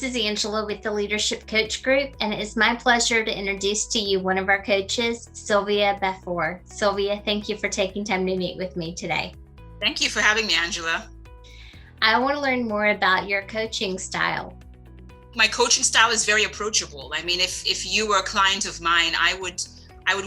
is Angela with the Leadership Coach Group, and it is my pleasure to introduce to you one of our coaches, Sylvia Baffour. Sylvia, thank you for taking time to meet with me today. Thank you for having me, Angela. I want to learn more about your coaching style. My coaching style is very approachable. I mean, if you were a client of mine, I would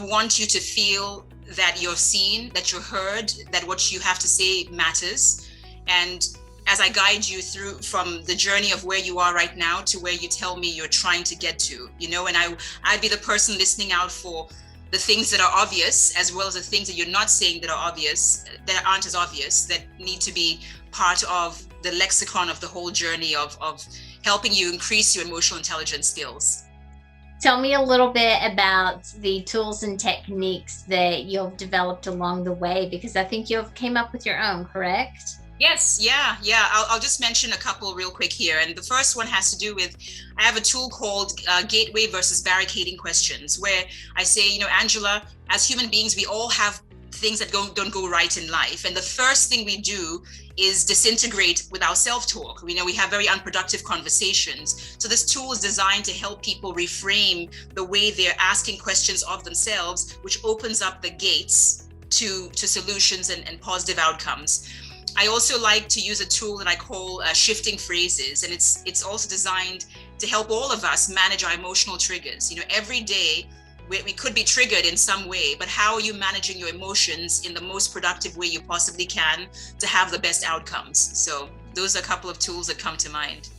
want you to feel that you're seen, that you're heard, that what you have to say matters. And as I guide you through from the journey of where you are right now to where you tell me you're trying to get to, and I'd be the person listening out for the things that are obvious, as well as the things that you're not saying that are obvious, that aren't as obvious, that need to be part of the lexicon of the whole journey of helping you increase your emotional intelligence skills. Tell me a little bit about the tools and techniques that you've developed along the way, because I think you've came up with your own, correct? Yes, yeah. I'll just mention a couple real quick here. And the first one has to do with, I have a tool called Gateway versus Barricading Questions, where I say, Angela, as human beings, we all have things that don't go right in life. And the first thing we do is disintegrate with our self-talk. We have very unproductive conversations. So this tool is designed to help people reframe the way they're asking questions of themselves, which opens up the gates to solutions and positive outcomes. I also like to use a tool that I call shifting phrases, and it's also designed to help all of us manage our emotional triggers. Every day we could be triggered in some way, but how are you managing your emotions in the most productive way you possibly can to have the best outcomes? So those are a couple of tools that come to mind.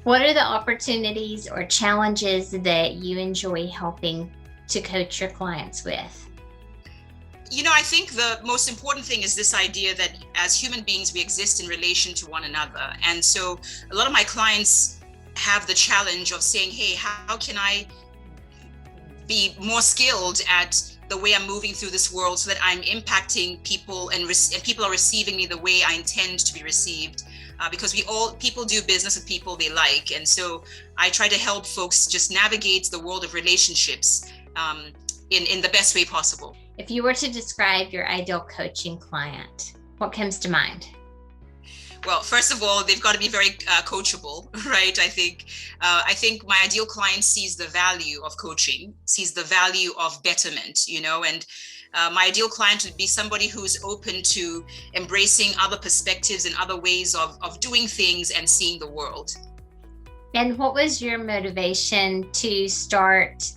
What are the opportunities or challenges that you enjoy helping to coach your clients with? I think the most important thing is this idea that as human beings, we exist in relation to one another. And so a lot of my clients have the challenge of saying, hey, how can I be more skilled at the way I'm moving through this world so that I'm impacting people and people are receiving me the way I intend to be received? Because people do business with people they like. And so I try to help folks just navigate the world of relationships in the best way possible. If you were to describe your ideal coaching client, what comes to mind? Well, first of all, they've got to be very coachable, right? I think my ideal client sees the value of coaching, sees the value of betterment, and my ideal client would be somebody who's open to embracing other perspectives and other ways of doing things and seeing the world. And what was your motivation to start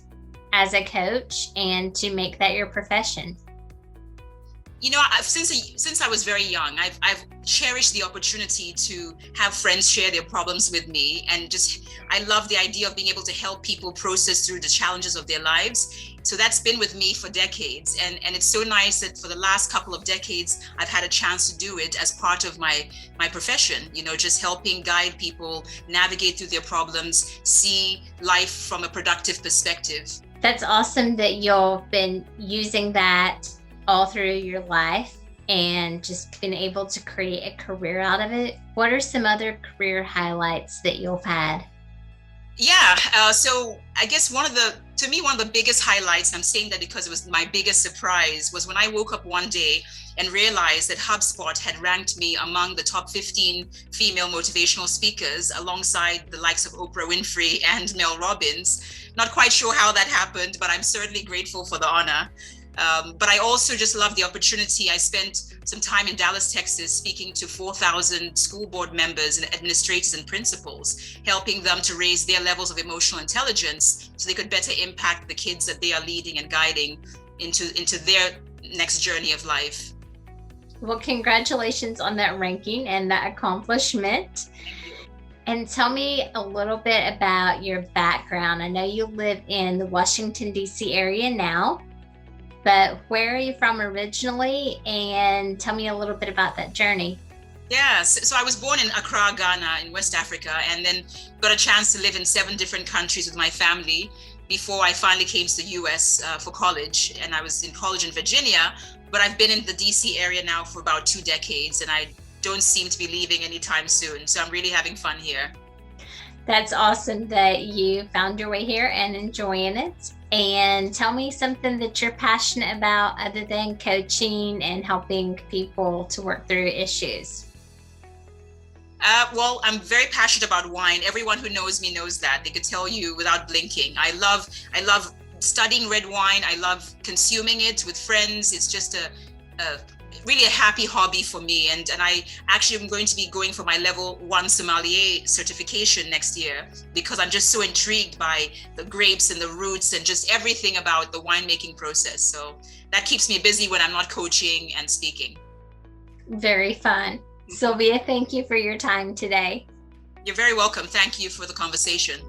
as a coach and to make that your profession? Since I was very young, I've cherished the opportunity to have friends share their problems with me, and I love the idea of being able to help people process through the challenges of their lives. So that's been with me for decades, and it's so nice that for the last couple of decades I've had a chance to do it as part of my profession. Just helping guide people navigate through their problems, see life from a productive perspective. That's awesome that you've been using that all through your life and just been able to create a career out of it. What are some other career highlights that you've had? Yeah, so I guess one of the biggest highlights, and I'm saying that because it was my biggest surprise, was when I woke up one day and realized that HubSpot had ranked me among the top 15 female motivational speakers alongside the likes of Oprah Winfrey and Mel Robbins. Not quite sure how that happened, but I'm certainly grateful for the honor. But I also just love the opportunity. I spent some time in Dallas, Texas, speaking to 4,000 school board members and administrators and principals, helping them to raise their levels of emotional intelligence so they could better impact the kids that they are leading and guiding into their next journey of life. Well, congratulations on that ranking and that accomplishment. And tell me a little bit about your background. I know you live in the Washington, D.C. area now, but where are you from originally? And tell me a little bit about that journey. Yeah, so I was born in Accra, Ghana, in West Africa, and then got a chance to live in 7 different countries with my family before I finally came to the US for college. And I was in college in Virginia, but I've been in the DC area now for about 2 decades, and I don't seem to be leaving anytime soon. So I'm really having fun here. That's awesome that you found your way here and enjoying it. And tell me something that you're passionate about other than coaching and helping people to work through issues. Well, I'm very passionate about wine. Everyone who knows me knows that. They could tell you without blinking. I love studying red wine. I love consuming it with friends. It's just a really a happy hobby for me. And I actually am going to be going for my level 1 sommelier certification next year, because I'm just so intrigued by the grapes and the roots and just everything about the winemaking process. So that keeps me busy when I'm not coaching and speaking. Very fun. Sylvia, thank you for your time today. You're very welcome. Thank you for the conversation.